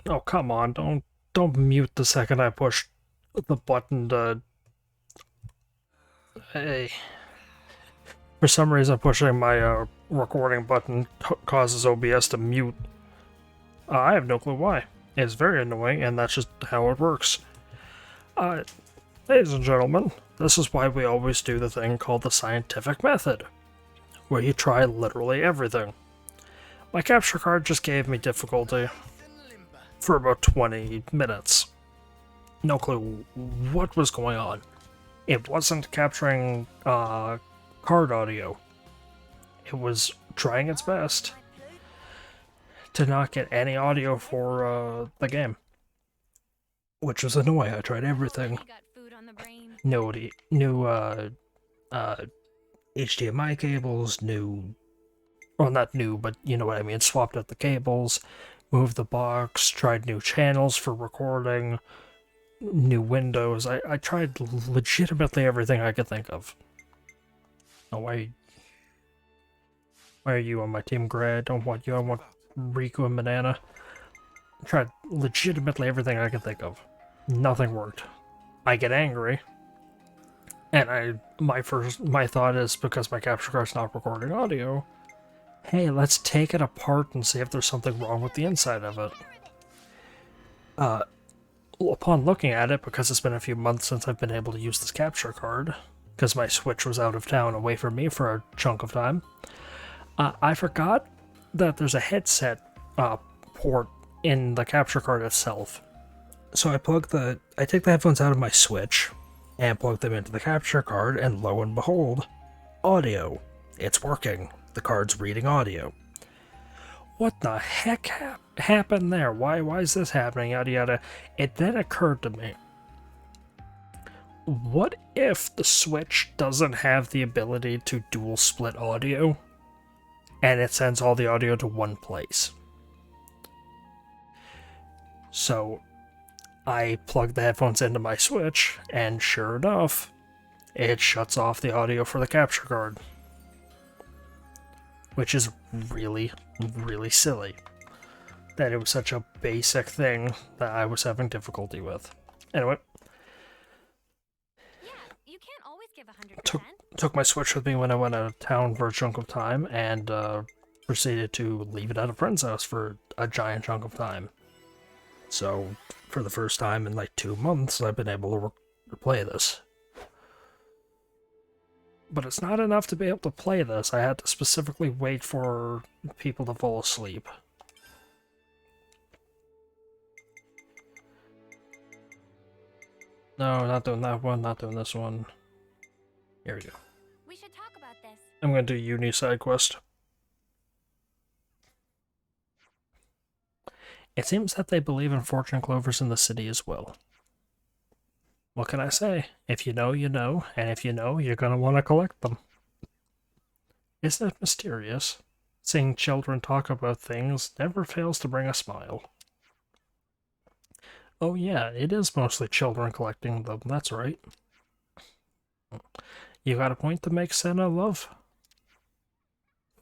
Oh, come on, don't mute the second I push the button to... Hey. For some reason, pushing my recording button causes OBS to mute. I have no clue why. It's very annoying, and that's just how it works. Uh, Ladies and gentlemen, this is why we always do the thing called the scientific method, where you try literally everything. My capture card just gave me difficulty for about 20 minutes. No clue what was going on. It wasn't capturing card audio. It was trying its best to not get any audio for the game, which was annoying. I tried everything. New HDMI cables, well, not new, but you know what I mean, swapped out the cables, moved the box, tried new channels for recording, new windows. I tried legitimately everything I could think of. Oh, why are you on my team, Gray? I don't want you, I want Riku and Banana. I tried legitimately everything I could think of. Nothing worked. I get angry, and my thought is, because my capture card's not recording audio, hey, let's take it apart and see if there's something wrong with the inside of it. Upon looking at it, because it's been a few months since I've been able to use this capture card, because my Switch was out of town away from me for a chunk of time, I forgot that there's a headset port in the capture card itself. So I take the headphones out of my Switch and plug them into the capture card, and lo and behold, audio. It's working. The card's reading audio. What the heck happened there? Why is this happening? Yada yada. It then occurred to me, what if the Switch doesn't have the ability to dual split audio, and it sends all the audio to one place? So I plug the headphones into my Switch, and sure enough, it shuts off the audio for the capture card. Which is really, really silly. That it was such a basic thing that I was having difficulty with. Anyway, took my Switch with me when I went out of town for a chunk of time, and proceeded to leave it at a friend's house for a giant chunk of time. So, for the first time in like 2 months, I've been able to play this. But it's not enough to be able to play this. I had to specifically wait for people to fall asleep. No, not doing that one, not doing this one. Here we go. We should talk about this. I'm gonna do Eunie side quest. It seems that they believe in fortune clovers in the city as well. What can I say? If you know, you know, and if you know, you're gonna want to collect them. Isn't it mysterious? Seeing children talk about things never fails to bring a smile. Oh yeah, it is mostly children collecting them, that's right. You got a point to make, Senna, love?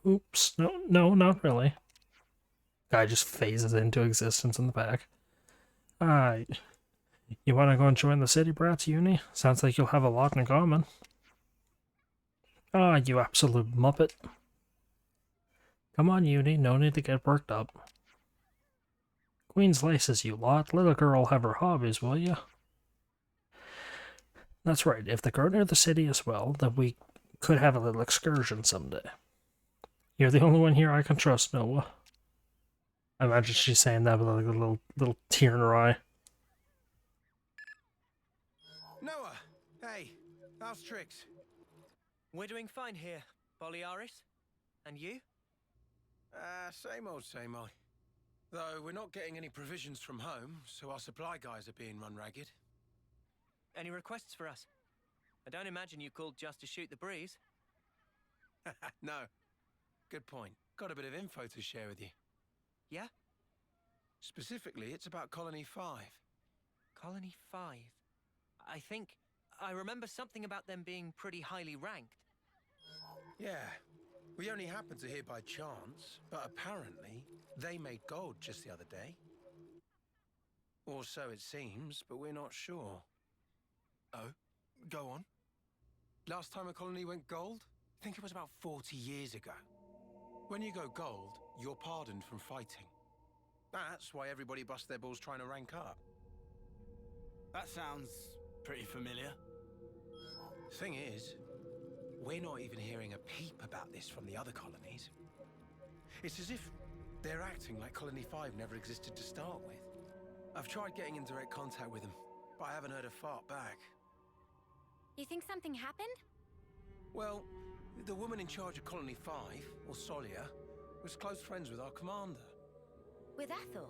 Oops, no, not really. Guy just phases into existence in the back. You want to go and join the city brats, Eunie? Sounds like you'll have a lot in common. You absolute muppet. Come on, Eunie, no need to get worked up. Queen's laces, you lot. Let a girl have her hobbies, will ya? That's right, if they go near the city as well, then we could have a little excursion someday. You're the only one here I can trust, Noah. I imagine she's saying that with like a little tear in her eye. Noah! Hey, how's tricks? We're doing fine here, Boliaris. And you? Same old, same old. Though we're not getting any provisions from home, so our supply guys are being run ragged. Any requests for us? I don't imagine you called just to shoot the breeze. No. Good point. Got a bit of info to share with you. Yeah? Specifically, it's about Colony 5. Colony 5? I think I remember something about them being pretty highly ranked. Yeah. We only happened to hear by chance, but apparently they made gold just the other day. Or so it seems, but we're not sure. Oh, go on. Last time a colony went gold? I think it was about 40 years ago. When you go gold, you're pardoned from fighting. That's why everybody busts their balls trying to rank up. That sounds pretty familiar. Thing is, we're not even hearing a peep about this from the other colonies. It's as if they're acting like Colony 5 never existed to start with. I've tried getting in direct contact with them, but I haven't heard a fart back. You think something happened? Well, the woman in charge of Colony 5, or Solia, was close friends with our commander. With Ethel?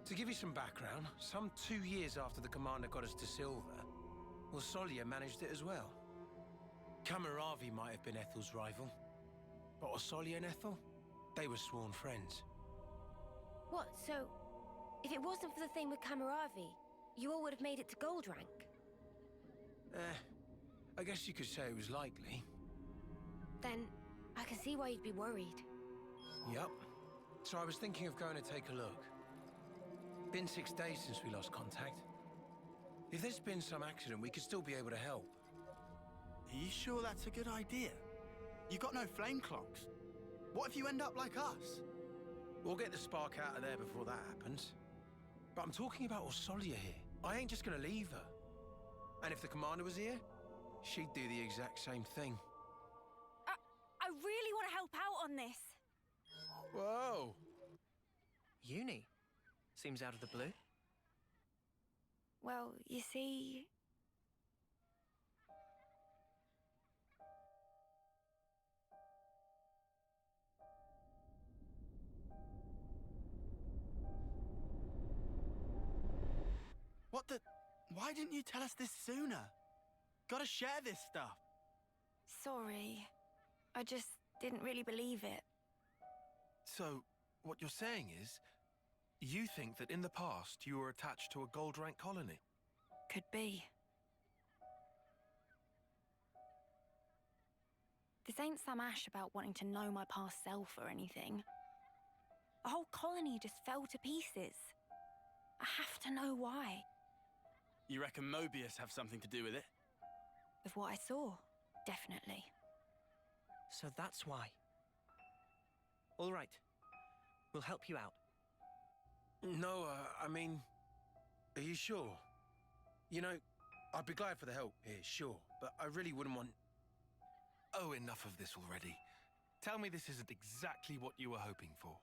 To give you some background, some 2 years after the commander got us to silver, well, Solia managed it as well. Kamaravi might have been Ethel's rival, but Osolia and Ethel, they were sworn friends. What, so... if it wasn't for the thing with Kamaravi, you all would have made it to gold rank? I guess you could say it was likely. Then, I can see why you'd be worried. Yup. So I was thinking of going to take a look. Been 6 days since we lost contact. If there's been some accident, we could still be able to help. Are you sure that's a good idea? You got no flame clocks. What if you end up like us? We'll get the spark out of there before that happens. But I'm talking about Osolia here. I ain't just gonna leave her. And if the commander was here, she'd do the exact same thing. I really want to help out on this. Whoa! Eunie? Seems out of the blue. Well, you see... What the... Why didn't you tell us this sooner? Gotta share this stuff. Sorry. I just didn't really believe it. So, what you're saying is, you think that in the past you were attached to a gold rank colony? Could be. This ain't some ash about wanting to know my past self or anything. A whole colony just fell to pieces. I have to know why. You reckon Mobius have something to do with it? With what I saw, definitely. So that's why. All right. We'll help you out. No, I mean... Are you sure? You know, I'd be glad for the help here, sure. But I really wouldn't want... Oh, enough of this already. Tell me this isn't exactly what you were hoping for.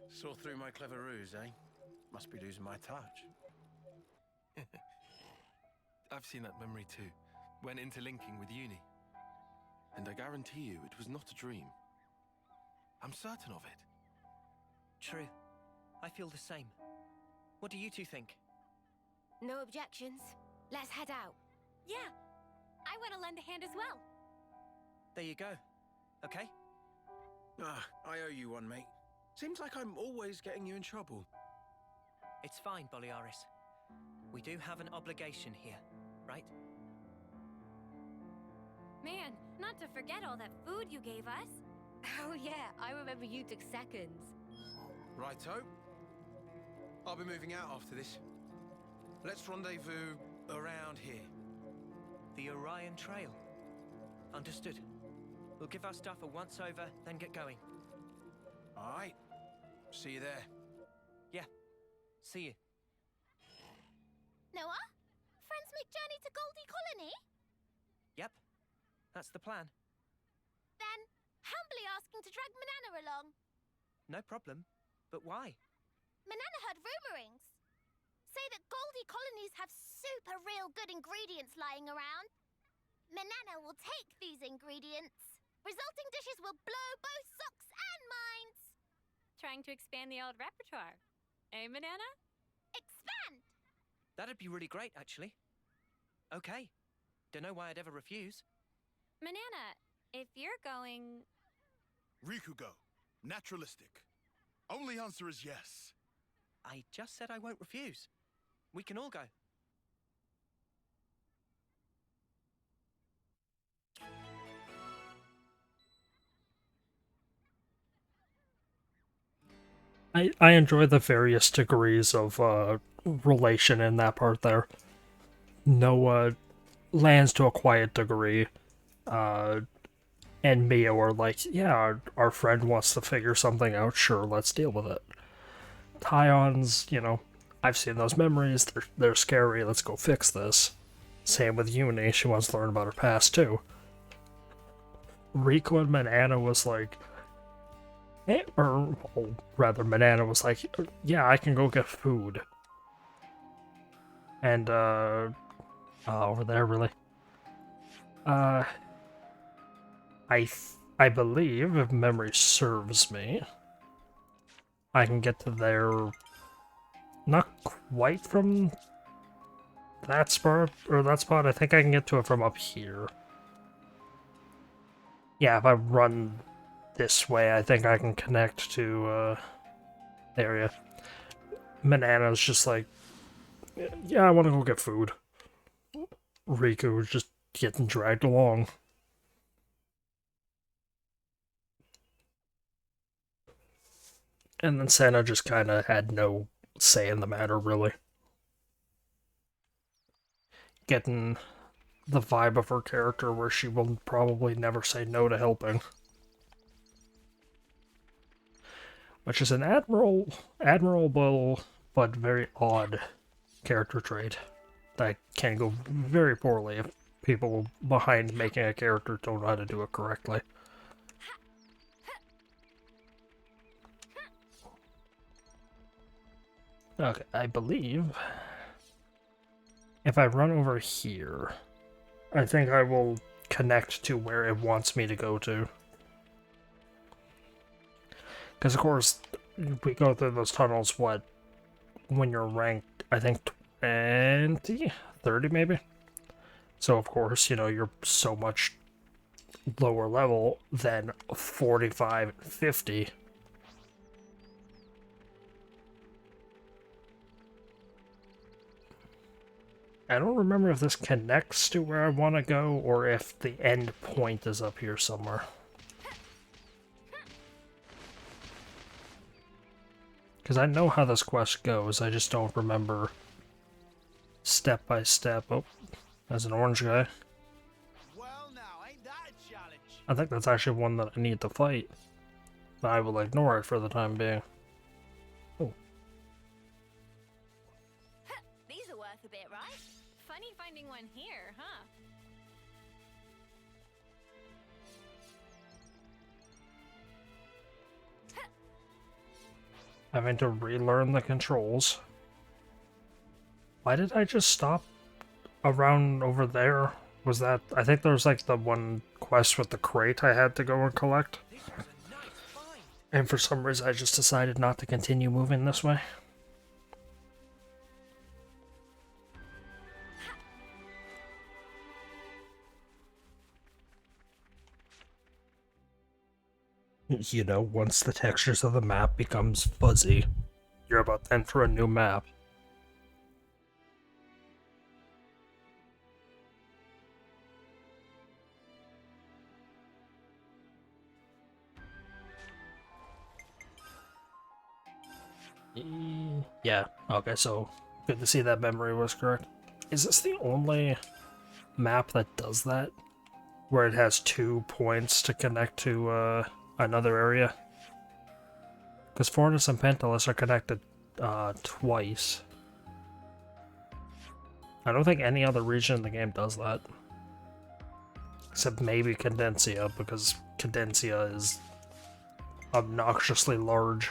Saw through my clever ruse, eh? Must be losing my touch. I've seen that memory too, when interlinking with Eunie. And I guarantee you it was not a dream. I'm certain of it. True. I feel the same. What do you two think? No objections. Let's head out. Yeah. I want to lend a hand as well. There you go. Okay? I owe you one, mate. Seems like I'm always getting you in trouble. It's fine, Boliaris. We do have an obligation here, right? Man, not to forget all that food you gave us. Oh yeah, I remember you took seconds. Righto. I'll be moving out after this. Let's rendezvous around here. The Orion Trail. Understood. We'll give our stuff a once-over, then get going. All right. See you there. Yeah. See you. Noah? Friends make journey to Goldie Colony? Yep. That's the plan. Then, humbly asking to drag Manana along. No problem. But why? Manana heard rumorings. Say that Goldie colonies have super real good ingredients lying around. Manana will take these ingredients. Resulting dishes will blow both socks and minds. Trying to expand the old repertoire. Eh, Manana? Expand! That'd be really great, actually. Okay. Don't know why I'd ever refuse. Manana, if you're going... Rikugo. Naturalistic. Only answer is yes. I just said I won't refuse. We can all go. I enjoy the various degrees of relation in that part there. Noah lands to a quiet degree, and Mio are like, yeah, our friend wants to figure something out, sure, let's deal with it. Tyon's, you know, I've seen those memories, they're scary, let's go fix this. Same with Eunie, she wants to learn about her past too. Rico and Manana was like, or rather, Manana was like, yeah, I can go get food. And, over there, really. I believe, if memory serves me, I can get to there, not quite from that spot, I think I can get to it from up here. Yeah, if I run this way, I think I can connect to, the area. Manana's just like, yeah, I want to go get food. Riku is just getting dragged along. And then Senna just kind of had no say in the matter, really. Getting the vibe of her character where she will probably never say no to helping. Which is an admirable but very odd character trait that can go very poorly if people behind making a character don't know how to do it correctly. Okay, I believe if I run over here, I think I will connect to where it wants me to go to. Because, of course, we go through those tunnels, when you're ranked, I think 20, 30 maybe? So, of course, you know, you're so much lower level than 45 and 50. I don't remember if this connects to where I want to go, or if the end point is up here somewhere. Because I know how this quest goes, I just don't remember step by step. Oh, there's an orange guy. Well, now, ain't that a challenge? I think that's actually one that I need to fight. But I will ignore it for the time being. Oh. These are worth a bit, right? Funny finding one here, huh? Having to relearn the controls. Why did I just stop around over there? Was that... I think there was like the one quest with the crate I had to go and collect. This was a nice find. And for some reason I just decided not to continue moving this way. You know, once the textures of the map becomes fuzzy, you're about to enter a new map. Yeah, okay, so good to see that memory was correct. Is this the only map that does that? Where it has 2 points to connect to another area? Because Fortis and Pentalus are connected twice. I don't think any other region in the game does that. Except maybe Cadencia, because Cadencia is obnoxiously large.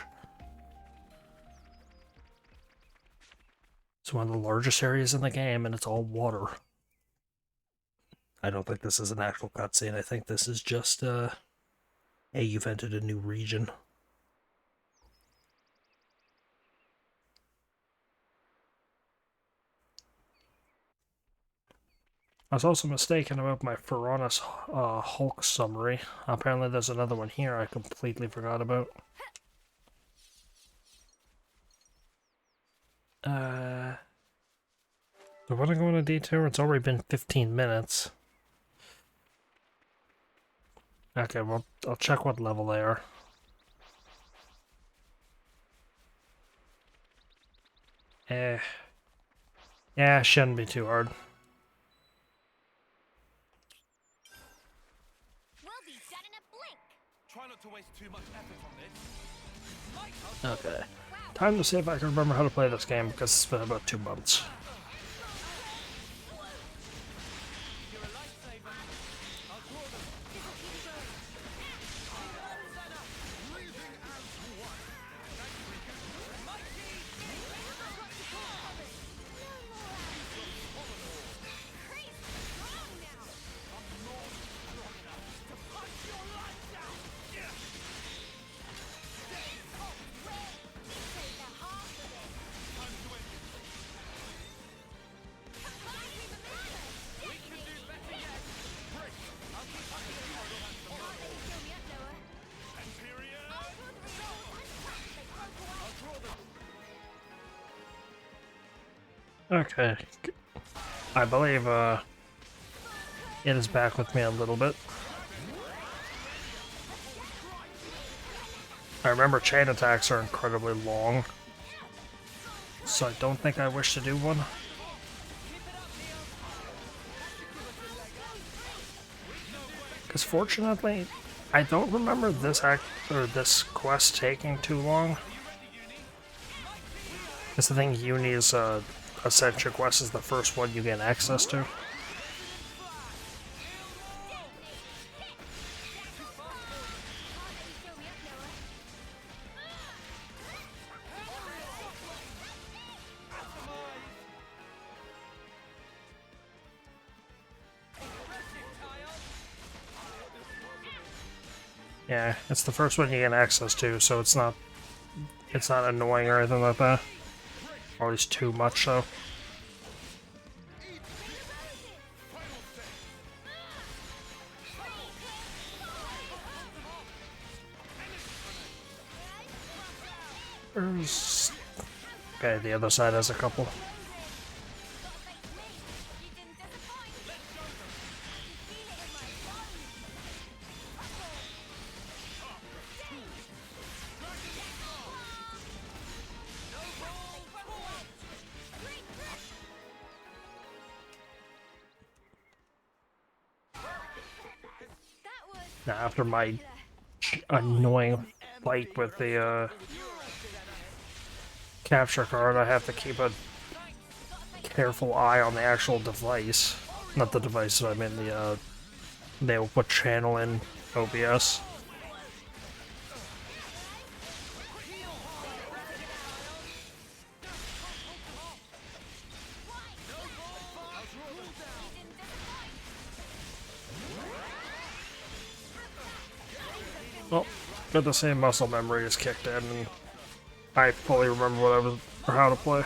It's one of the largest areas in the game, and it's all water. I don't think this is an actual cutscene. I think this is just, hey, you've entered a new region. I was also mistaken about my Ferronis Hulk summary. Apparently there's another one here I completely forgot about. Do I want to go on a detour? It's already been 15 minutes. Okay, well, I'll check what level they are. Yeah, shouldn't be too hard. We'll be done in a blink. Try not to waste too much effort on this. Okay. Time to see if I can remember how to play this game, because it's been about 2 months. Okay. I believe, it is back with me a little bit. I remember chain attacks are incredibly long, so I don't think I wish to do one. Because fortunately, I don't remember this this quest taking too long. Because the thing, Eunie's Ascension quest is the first one you get access to. Yeah, it's the first one you get access to, so it's not annoying or anything like that. Or at least too much so. There's... Okay, the other side has a couple. Now, after my annoying fight with the capture card, I have to keep a careful eye on the actual device. Not the device, I mean the, they will put channel in OBS. Well, good to see muscle memory is kicked in, and I fully remember what I was, or how to play.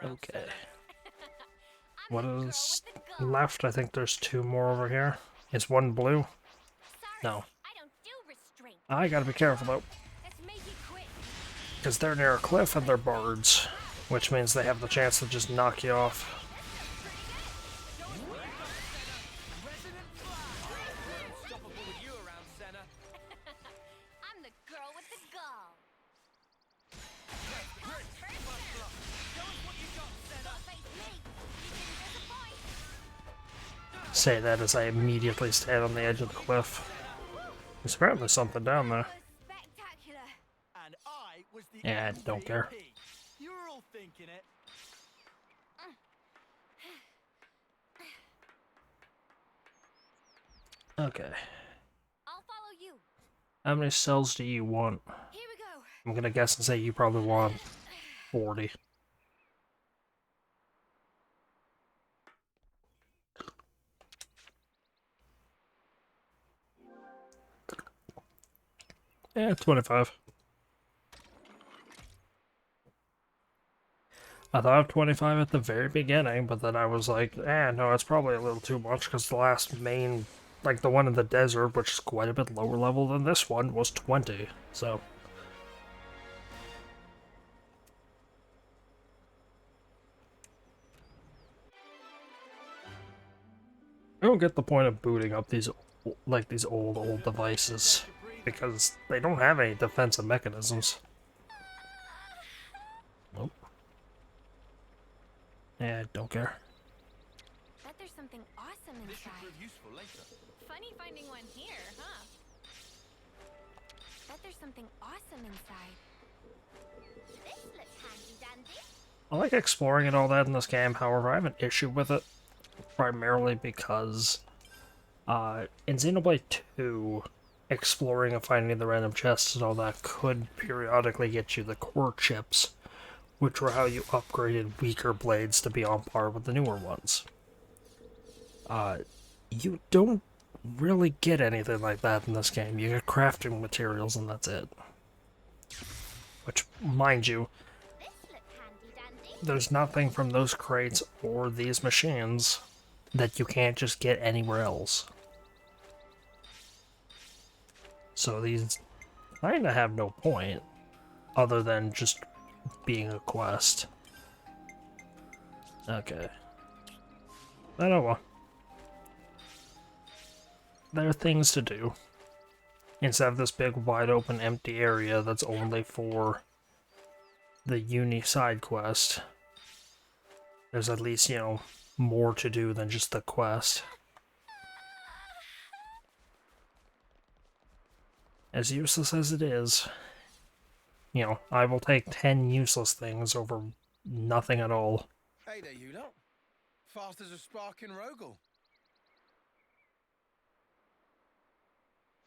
Okay. What is left? I think there's 2 more over here. Is one blue? No. I gotta be careful though. Because they're near a cliff and they're bards, which means they have the chance to just knock you off. Say that as I immediately stand on the edge of the cliff. There's apparently something down there. Yeah, I don't care. You're all thinking it. Okay. I'll follow you. How many cells do you want? Here we go. I'm gonna guess and say you probably want 40. Yeah, 25. I thought of 25 at the very beginning, but then I was like, no, it's probably a little too much, because the last main, like the one in the desert, which is quite a bit lower level than this one, was 20, so... I don't get the point of booting up these, like, these old devices, because they don't have any defensive mechanisms. Nope. Yeah, don't care. Bet there's something awesome This should inside. prove useful later. Funny finding one here, huh? Bet there's something awesome inside. This looks handy dandy. I like exploring and all that in this game, however, I have an issue with it, primarily because, in Xenoblade 2, exploring and finding the random chests and all that could periodically get you the core chips, which were how you upgraded weaker blades to be on par with the newer ones. You don't really get anything like that in this game. You get crafting materials and that's it. Which, mind you, This looks handy dandy. there's nothing from those crates or these machines that you can't just get anywhere else. So these kinda have no point, other than just being a quest. Okay. I don't know. There are things to do. Instead of this big wide open empty area that's only for the Eunie side quest, there's at least, you know, more to do than just the quest. As useless as it is, you know, I will take 10 useless things over nothing at all. Hey there, you lot. Fast as a spark in Rogel.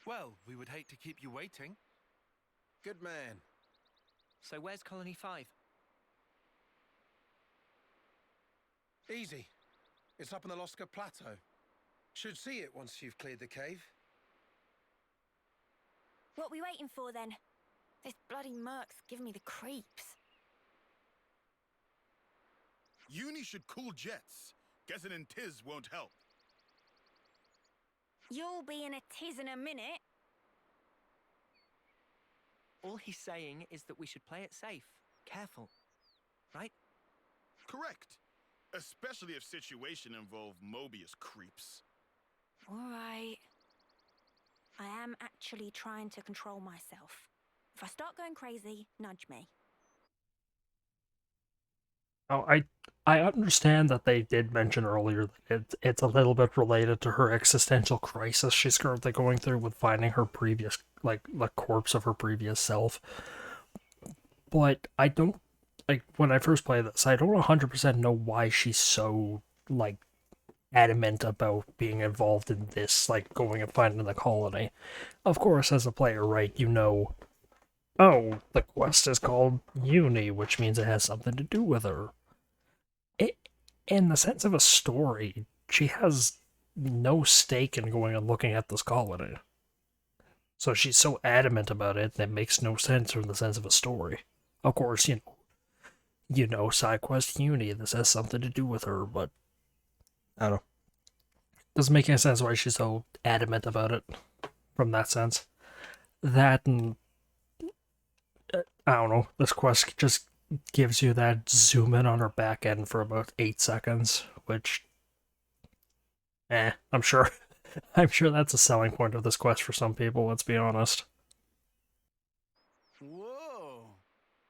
Well, we would hate to keep you waiting. Good man. So where's Colony 5? Easy. It's up on the Loska Plateau. Should see it once you've cleared the cave. What we waiting for then? This bloody Merc's giving me the creeps. Eunie should cool jets. Guessing in Tiz won't help. You'll be in a tiz in a minute. All he's saying is that we should play it safe. Careful. Right? Correct. Especially if situation involve Mobius creeps. All right. I am actually trying to control myself. If I start going crazy, nudge me. Oh, I understand that they did mention earlier that it's a little bit related to her existential crisis she's currently going through with finding her previous, like, the corpse of her previous self. But I don't, like, when I first played this, I don't 100% know why she's so, like, adamant about being involved in this, like, going and finding the colony. Of course, as a player, right, you know, oh, the quest is called Eunie, which means it has something to do with her. In the sense of a story, she has no stake in going and looking at this colony. So she's so adamant about it that it makes no sense from the sense of a story. Of course, you know, side quest Eunie, this has something to do with her, but I don't know. Doesn't make any sense why she's so adamant about it from that sense. That and I don't know, this quest just gives you that zoom in on her back end for about 8 seconds, which, I'm sure that's a selling point of this quest for some people, let's be honest. Whoa!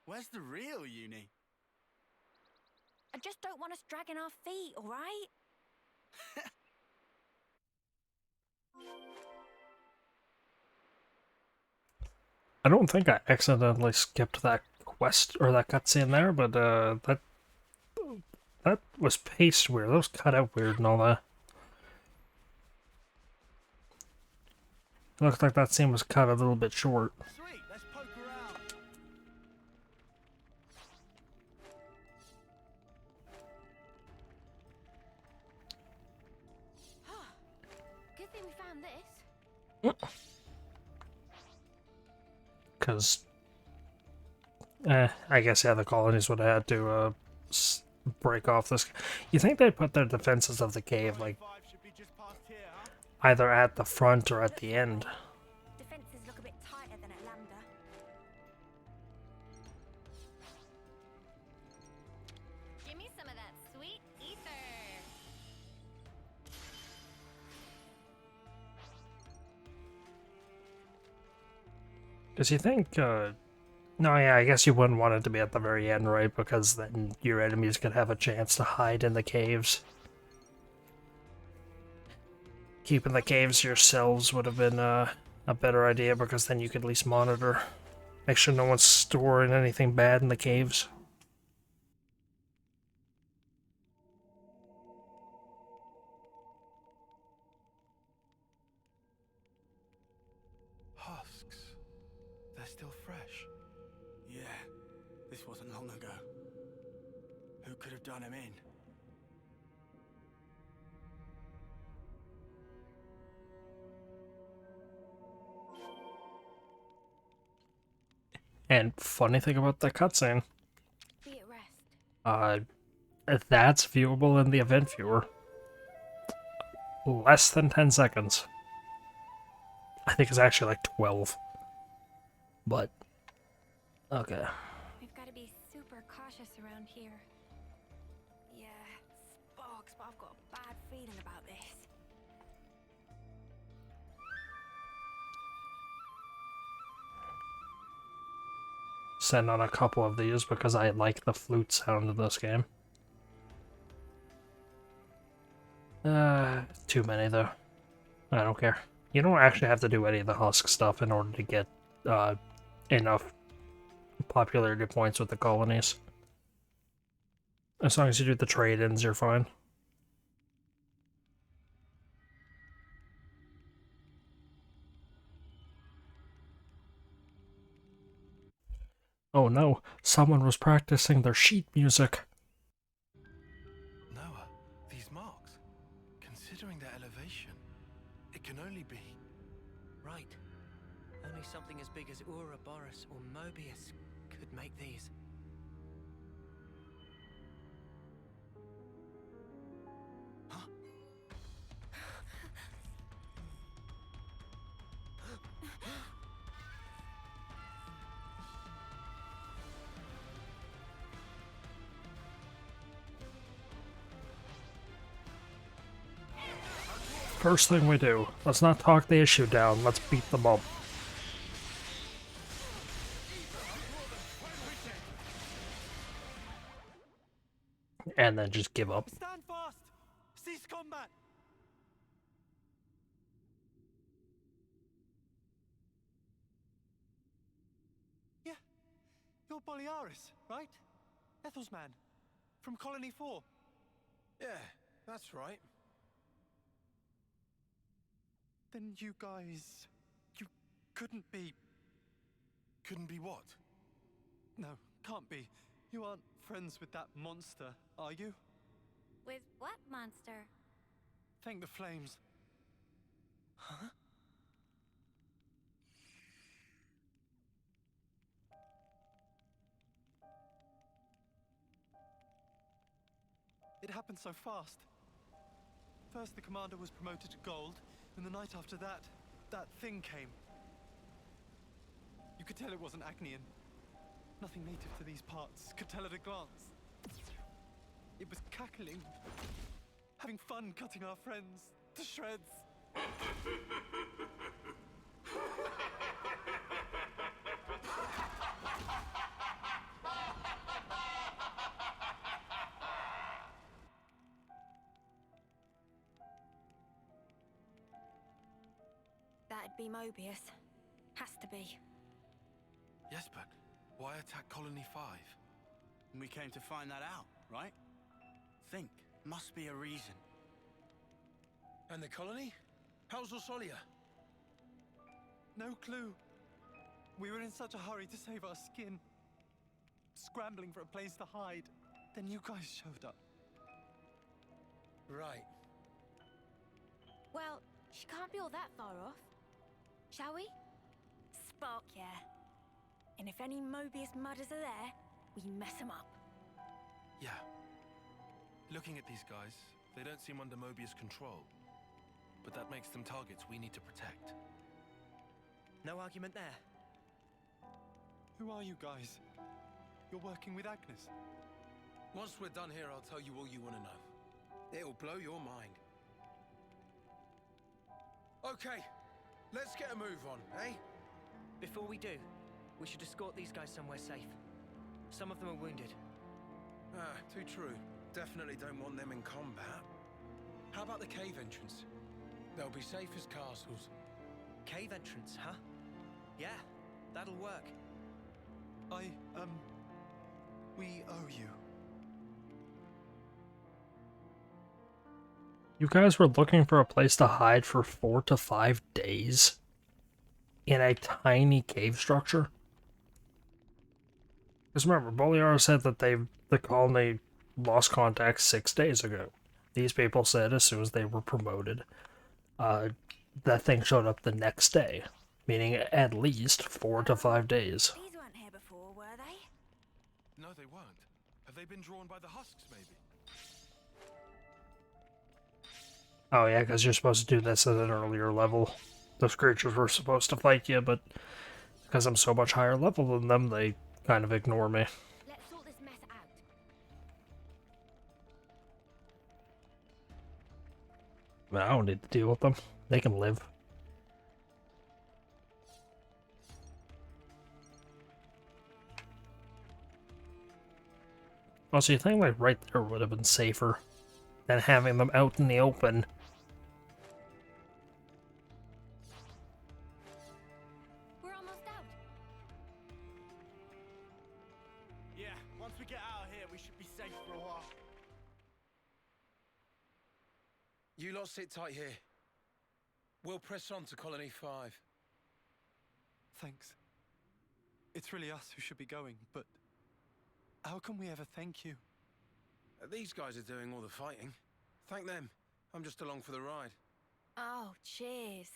Where's the real Eunie? I just don't want us dragging our feet, all right? I don't think I accidentally skipped that quest or that cutscene there, but that was paced weird. That was cut out weird and all that. It looked like that scene was cut a little bit short. Sweet, let's poke around. Good thing we found this. Because, I guess, yeah, the colonies would have had to break off this. You think they'd put their defenses of the cave like either at the front or at the end? Defenses look a bit tighter than at Lambda. Give me some of that sweet ether. Because you think, no, yeah, I guess you wouldn't want it to be at the very end, right? Because then your enemies could have a chance to hide in the caves. Keeping the caves yourselves would have been a better idea, because then you could at least monitor. Make sure no one's storing anything bad in the caves. Husks. They're still fresh. Yeah, this wasn't long ago. Who could have done him in? And funny thing about that cutscene, Be at rest. that's viewable in the event viewer. Less than 10 seconds. I think it's actually like 12. But, okay. We've got to be super cautious around here. Yeah, sparks, but I've got a bad feeling about this. Send on a couple of these because I like the flute sound of this game. Too many though. I don't care. You don't actually have to do any of the husk stuff in order to get enough popularity points with the colonies. As long as you do the trade-ins, you're fine. Oh no, someone was practicing their sheet music. Noah, these marks, considering their elevation, it can only be... Right. Only something as big as Ouroboros or Mobius could make these. First thing we do, let's not talk the issue down, let's beat them up. And then just give up. Stand fast! Cease combat! Yeah, you're Boliaris, right? Ethel's man, from Colony 4. Yeah, that's right. Then you guys... you couldn't be... Couldn't be what? No, can't be. You aren't friends with that monster, are you? With what monster? Thank the flames. Huh? It happened so fast. First the commander was promoted to gold, and the night after that, that thing came. You could tell it wasn't Agnian. Nothing native to these parts could tell at a glance. It was cackling, having fun cutting our friends to shreds. That'd be Mobius. Has to be. Yes, but why attack Colony 5? We came to find that out, right? Think. Must be a reason. And the colony? How's Orsolia? No clue. We were in such a hurry to save our skin. Scrambling for a place to hide. Then you guys showed up. Right. Well, she can't be all that far off. Shall we? Spark, yeah. And if any Mobius mudders are there, we mess them up. Yeah. Looking at these guys, they don't seem under Mobius control. But that makes them targets we need to protect. No argument there. Who are you guys? You're working with Agnes? Once we're done here, I'll tell you all you want to know. It'll blow your mind. Okay, let's get a move on, eh? Before we do, we should escort these guys somewhere safe. Some of them are wounded. Ah, too true. Definitely don't want them in combat. How about the cave entrance? They'll be safe as castles. Cave entrance, huh? Yeah, that'll work. We owe you. You guys were looking for a place to hide for 4 to 5 days? In a tiny cave structure? Because remember, Boliar said that the colony lost contact 6 days ago. These people said as soon as they were promoted, that thing showed up the next day. Meaning at least 4 to 5 days. These weren't here before, were they? No, they weren't. Have they been drawn by the husks, maybe? Oh yeah, because you're supposed to do this at an earlier level. Those creatures were supposed to fight you, but because I'm so much higher level than them, they kind of ignore me. Let's sort this mess out. But I don't need to deal with them. They can live. Also, you think like right there would have been safer than having them out in the open. We're almost out. Yeah, once we get out of here, we should be safe for a while. You lot sit tight here. We'll press on to Colony 5. Thanks. It's really us who should be going, but how can we ever thank you? These guys are doing all the fighting. Thank them. I'm just along for the ride. Oh, cheers.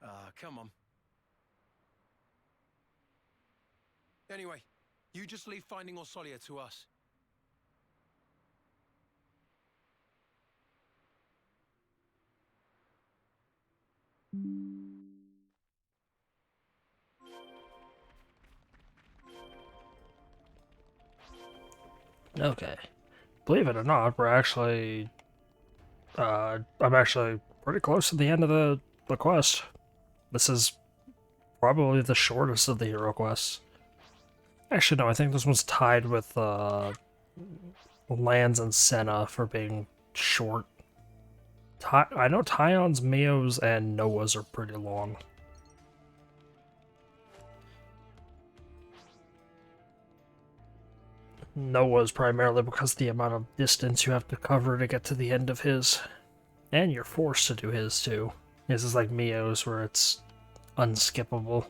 Ah, come on. Anyway, you just leave finding Orsolia to us. Okay. Believe it or not, we're actually... I'm actually pretty close to the end of the quest. This is probably the shortest of the hero quests. Actually, no, I think this one's tied with Lands and Senna for being short. I know Tyon's, Mio's, and Noah's are pretty long. Noah's primarily because of the amount of distance you have to cover to get to the end of his. And you're forced to do his too. His is like Mio's where it's unskippable.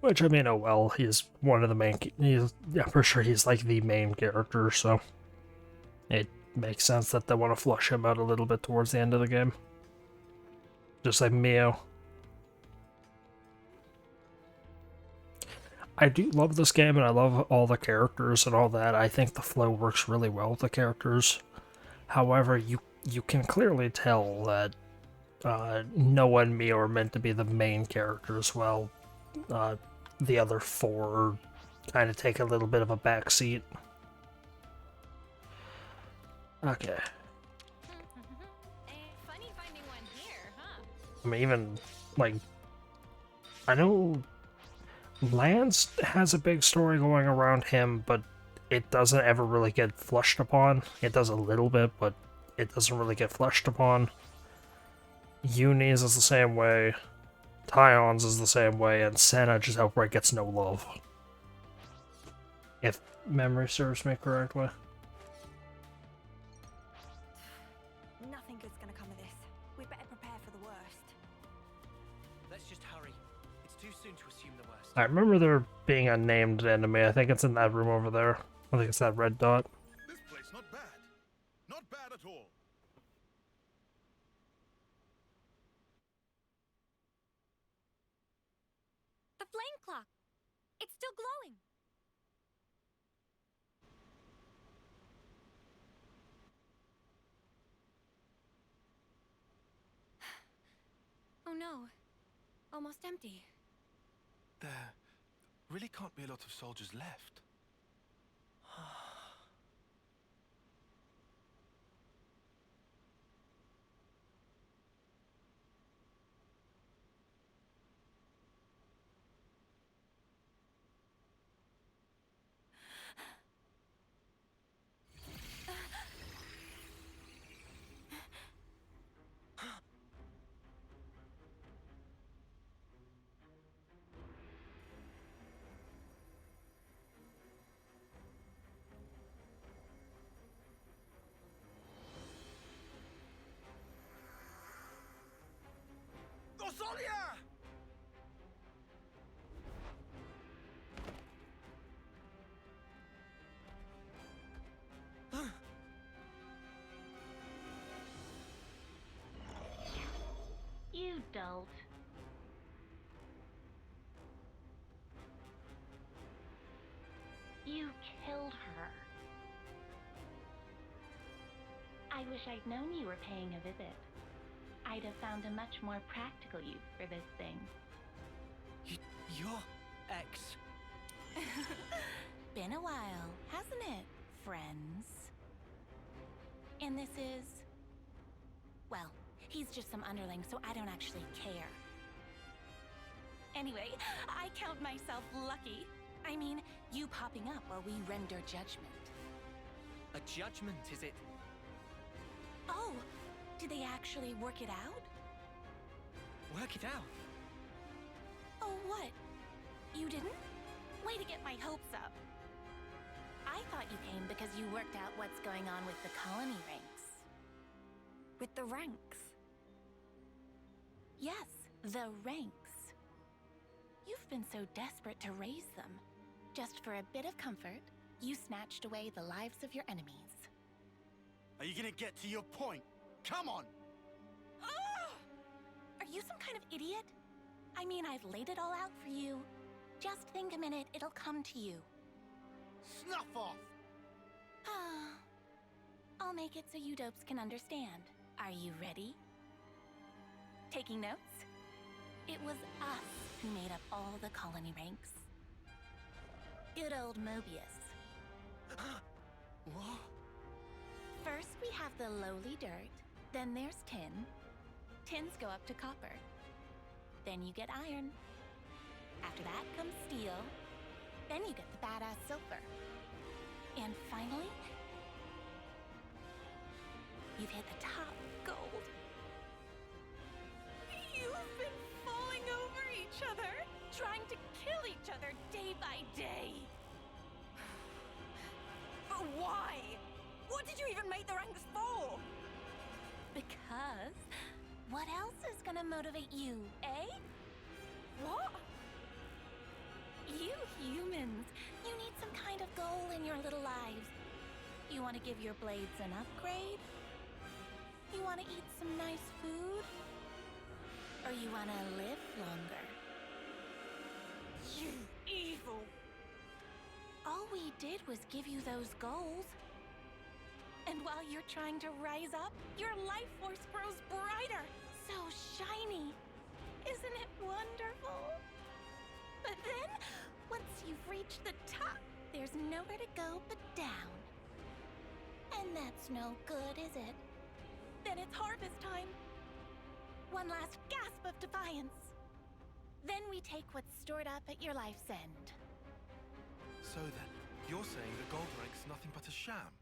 Which, I mean, oh well, he's one of the main... yeah, for sure he's like the main character, so... it makes sense that they want to flush him out a little bit towards the end of the game. Just like Mio. I do love this game, and I love all the characters and all that. I think the flow works really well with the characters. However, you can clearly tell that Noah and Mio are meant to be the main characters, while the other four kind of take a little bit of a backseat. Okay. Funny finding one here, huh? I mean, even, like, I know Lance has a big story going around him, but it doesn't ever really get fleshed upon. It does a little bit, but it doesn't really get fleshed upon. Eunie's is the same way. Tyon's is the same way, and Senna just outright gets no love. If memory serves me correctly. Nothing good's gonna come of this. We'd better prepare for the worst. Let's just hurry. It's too soon to assume the worst. I remember there being a named enemy. I think it's in that room over there. I think it's that red dot. This place not bad. Not bad at all. time clock. It's still glowing. Oh no. Almost empty. There really can't be a lot of soldiers left. Rosalia! You dolt. You killed her. I wish I'd known you were paying a visit. I'd have found a much more practical use for this thing. Your ex? Been a while, hasn't it, friends? And this is... well, he's just some underling, so I don't actually care. Anyway, I count myself lucky. I mean, you popping up while we render judgment. A judgment, is it? Oh, did they actually work it out? Work it out? Oh, what? You didn't? Way to get my hopes up. I thought you came because you worked out what's going on with the colony ranks. With the ranks? Yes, the ranks. You've been so desperate to raise them. Just for a bit of comfort, you snatched away the lives of your enemies. Are you gonna get to your point? Come on! Ugh! Are you some kind of idiot? I mean, I've laid it all out for you. Just think a minute, it'll come to you. Snuff off! I'll make it so you dopes can understand. Are you ready? Taking notes? It was us who made up all the colony ranks. Good old Mobius. What? First we have the lowly dirt, then there's tin. Tins go up to copper. Then you get iron. After that comes steel. Then you get the badass silver. And finally, you've hit the top, gold. You've been falling over each other, trying to kill each other day by day. But why? What did you even make the ranks for? Because what else is gonna motivate you, eh? What? You humans, you need some kind of goal in your little lives. You want to give your blades an upgrade? You want to eat some nice food? Or you want to live longer? You evil! All we did was give you those goals. And while you're trying to rise up, your life force grows brighter, so shiny. Isn't it wonderful? But then, once you've reached the top, there's nowhere to go but down. And that's no good, is it? Then it's harvest time. One last gasp of defiance. Then we take what's stored up at your life's end. So then, you're saying the gold rank's nothing but a sham?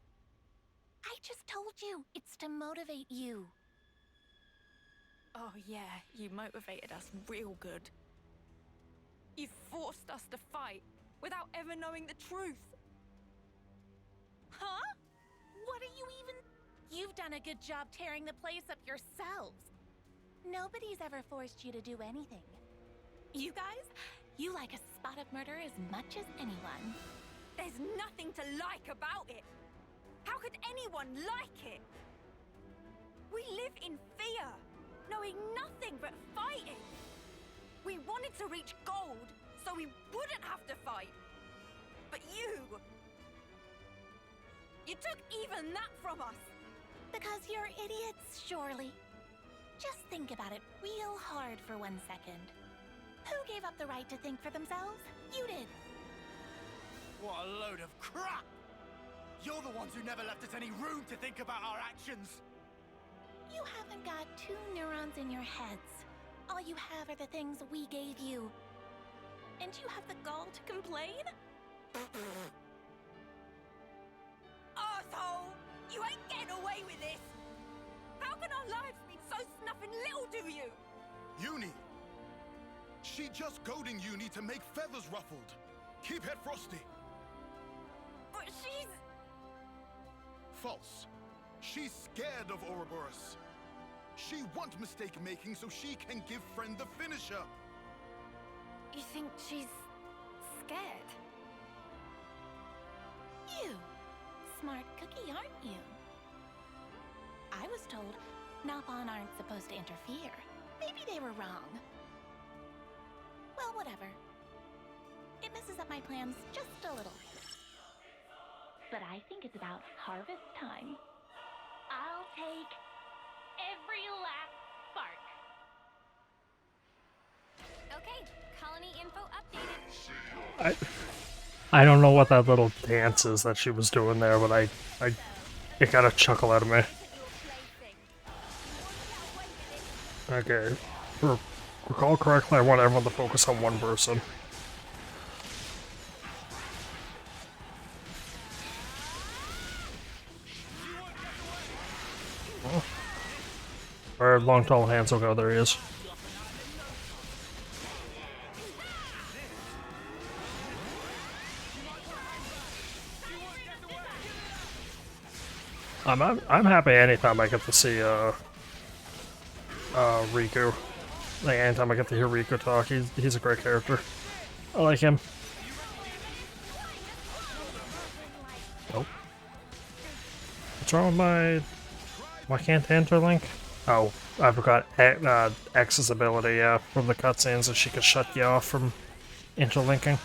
I just told you, it's to motivate you. Oh yeah, you motivated us real good. You forced us to fight without ever knowing the truth. Huh? What are you even... You've done a good job tearing the place up yourselves. Nobody's ever forced you to do anything. You guys, you like a spot of murder as much as anyone. There's nothing to like about it. How could anyone like it? We live in fear, knowing nothing but fighting. We wanted to reach gold, so we wouldn't have to fight. But you took even that from us. Because you're idiots, surely. Just think about it real hard for 1 second. Who gave up the right to think for themselves? You did. What a load of crap! You're the ones who never left us any room to think about our actions. You haven't got 2 neurons in your heads. All you have are the things we gave you. And you have the gall to complain? Arsehole! You ain't getting away with this! How can our lives mean so snuffing little to you? Eunie! She just goading Eunie to make feathers ruffled. Keep head frosty. But she's... False. She's scared of Ouroboros. She want mistake making so she can give friend the finisher. You think she's scared? You. Smart cookie, aren't you? I was told Nalpon aren't supposed to interfere. Maybe they were wrong. Well, whatever. It messes up my plans just a little. But I think it's about harvest time. I'll take every last spark. Okay, colony info updated. I don't know what that little dance is that she was doing there, but it got a chuckle out of me. Okay, if I recall correctly, I want everyone to focus on one person. Where long, tall Hansel go? There he is. I'm happy anytime I get to see Riku. Like anytime I get to hear Riku talk, he's a great character. I like him. Nope. What's wrong with my... Why can't interlink? Oh, I forgot X's ability, yeah, from the cutscenes that she could shut you off from interlinking.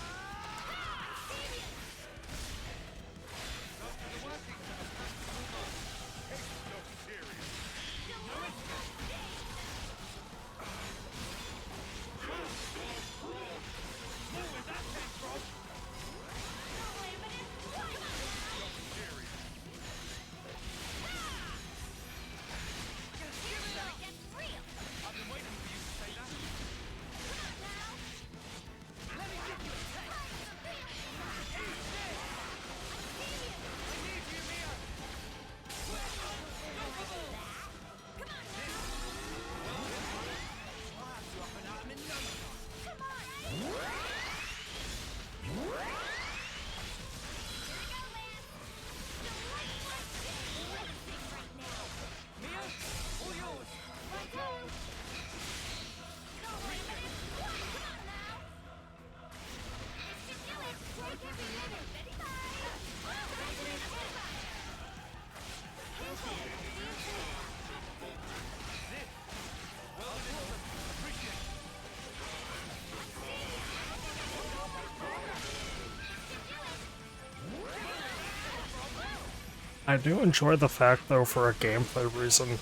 I do enjoy the fact, though, for a gameplay reason,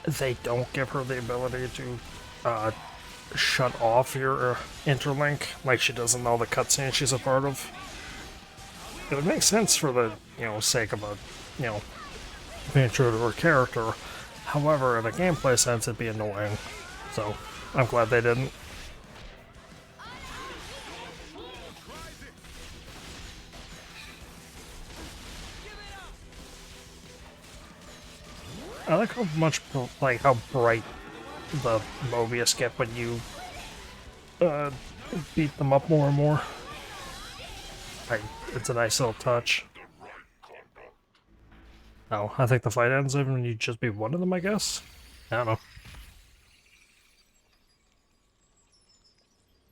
they don't give her the ability to shut off your interlink like she does in all the cutscenes she's a part of. It would make sense for the, sake of a, being true to her character. However, in a gameplay sense, it'd be annoying. So, I'm glad they didn't. I like how much, how bright the Mobius get when you beat them up more and more. It's a nice little touch. Oh, I think the fight ends even when you just beat one of them, I guess? I don't know.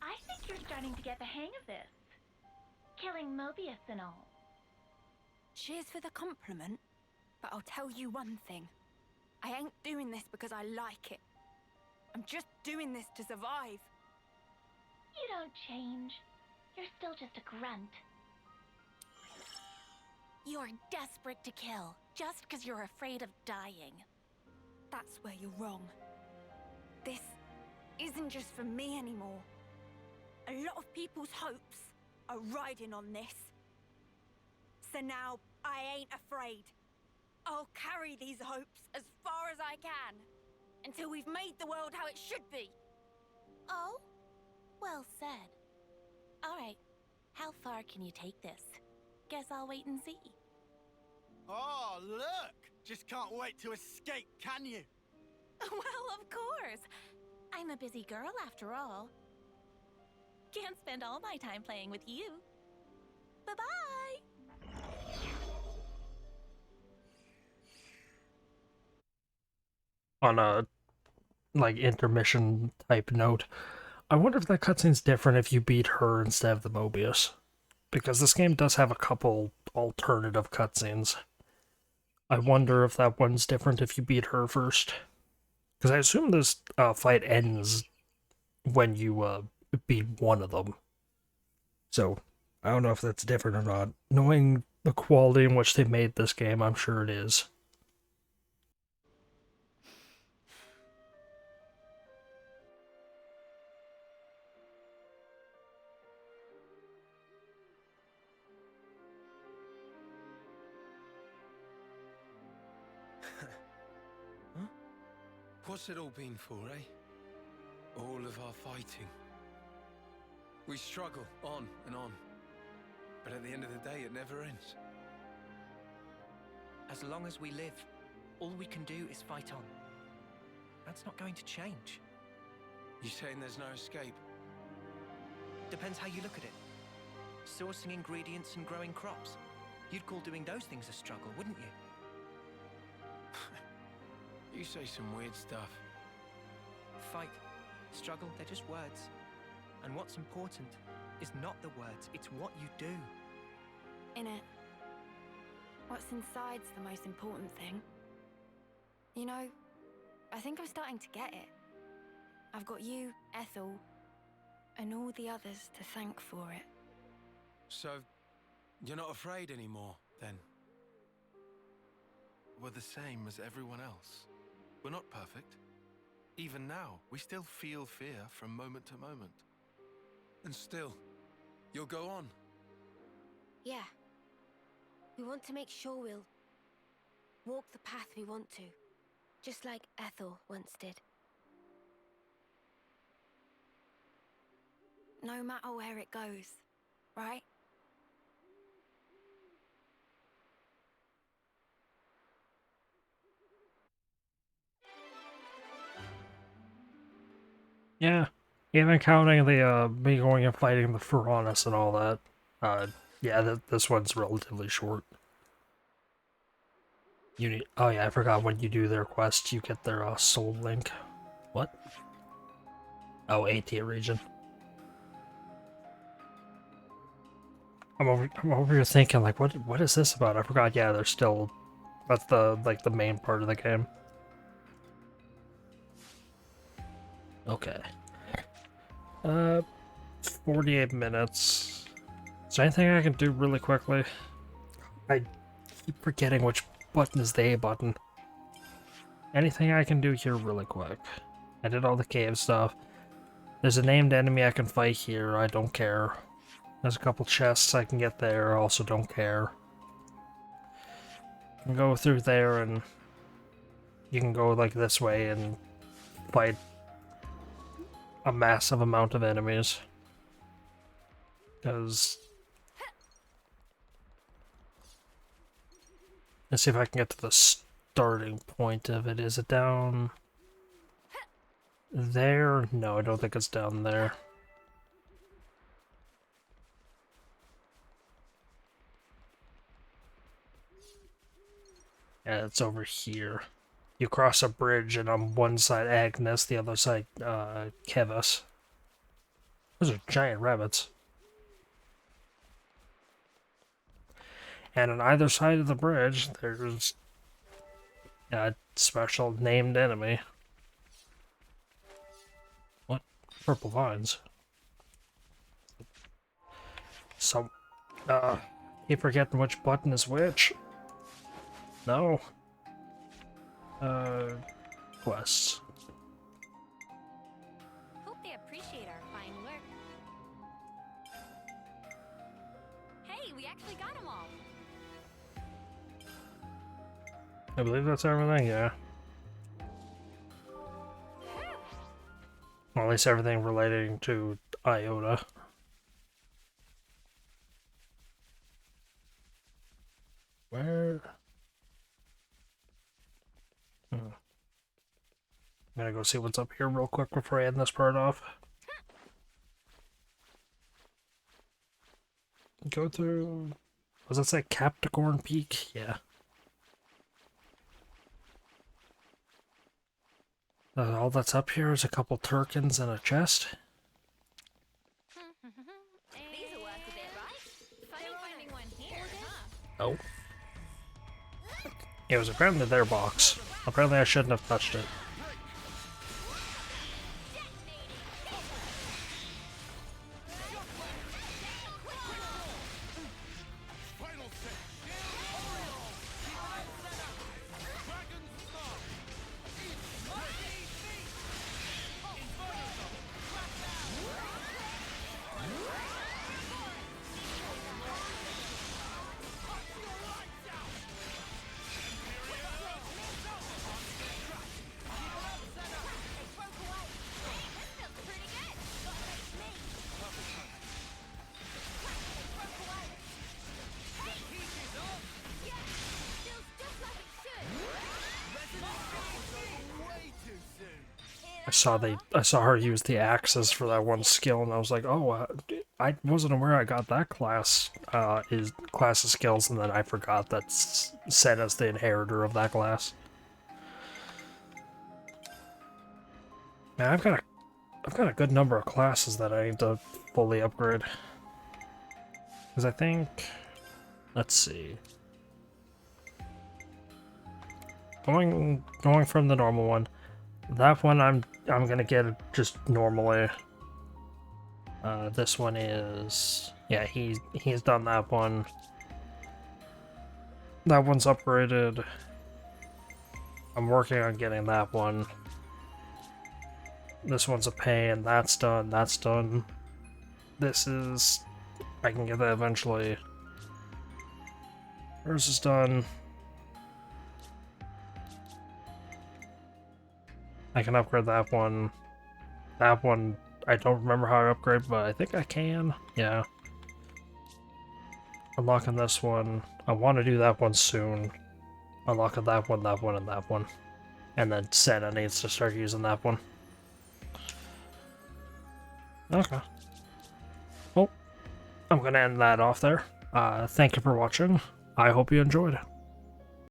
I think you're starting to get the hang of this. Killing Mobius and all. Cheers for the compliment, but I'll tell you one thing. I ain't doing this because I like it. I'm just doing this to survive. You don't change. You're still just a grunt. You're desperate to kill, just because you're afraid of dying. That's where you're wrong. This isn't just for me anymore. A lot of people's hopes are riding on this. So now I ain't afraid. I'll carry these hopes as far as I can, until we've made the world how it should be. Oh? Well said. Alright, how far can you take this? Guess I'll wait and see. Oh, look! Just can't wait to escape, can you? Well, of course. I'm a busy girl after all. Can't spend all my time playing with you. Bye-bye! On a, like, intermission type note, I wonder if that cutscene's different if you beat her instead of the Mobius. Because this game does have a couple alternative cutscenes. I wonder if that one's different if you beat her first. Because I assume this fight ends when you beat one of them. So, I don't know if that's different or not. Knowing the quality in which they made this game, I'm sure it is. Huh? What's it all been for, eh? All of our fighting. We struggle on and on. But at the end of the day, it never ends. As long as we live, all we can do is fight on. That's not going to change. You saying there's no escape? Depends how you look at it. Sourcing ingredients and growing crops. You'd call doing those things a struggle, wouldn't you? You say some weird stuff. Fight, struggle, they're just words. And what's important is not the words, it's what you do. Innit? What's inside's the most important thing. You know, I think I'm starting to get it. I've got you, Ethel, and all the others to thank for it. So, you're not afraid anymore, then? We're the same as everyone else. We're not perfect. Even now, we still feel fear from moment to moment. And still, you'll go on? Yeah. We want to make sure we'll walk the path we want to, just like Ethel once did. No matter where it goes, right? Yeah, even counting the me going and fighting the Piranhas and all that. Yeah, this one's relatively short. Oh yeah, I forgot when you do their quest, you get their soul link. What? Oh, A-tier region. I'm over here thinking like, what is this about? I forgot. Yeah, they're still. That's the main part of the game. Okay. 48 minutes. Is there anything I can do really quickly? I keep forgetting which button is the A button. Anything I can do here really quick. I did all the cave stuff. There's a named enemy I can fight here. I don't care. There's a couple chests I can get there. Also don't care. You can go through there and you can go like this way and fight a massive amount of enemies. Because let's see if I can get to the starting point of it. Is it down there? No, I don't think it's down there. Yeah, it's over here. You cross a bridge, and on one side Agnes, the other side Kevus. Those are giant rabbits. And on either side of the bridge, there's a special named enemy. What? Purple vines. So, keep forgetting which button is which. No. Quests. Hope they appreciate our fine work. Hey, we actually got them all. I believe that's everything, yeah. Well, at least everything relating to Iota. Where? I'm gonna go see what's up here real quick before I end this part off. Go through... Was that say Capricorn Peak? Yeah. All that's up here is a couple Turkins and a chest. These are worth a bit, right? Funny finding one here, huh? Oh. It was apparently their box. Apparently I shouldn't have touched it. I saw her use the axes for that one skill, and I was like, oh, I wasn't aware I got that class of skills, and then I forgot that's Senna's the inheritor of that class. Man, I've got a good number of classes that I need to fully upgrade. Because I think, let's see, going from the normal one. That one I'm gonna get it just normally. This one is, yeah, he's done that one. That one's upgraded. I'm working on getting that one. This one's a pain. That's done. That's done. This is, I can get that eventually. Hers is done. I can upgrade that one. That one, I don't remember how I upgrade, but I think I can. Yeah. Unlocking this one. I want to do that one soon. Unlocking that one, and that one. And then Senna needs to start using that one. Okay. Well, I'm going to end that off there. Thank you for watching. I hope you enjoyed.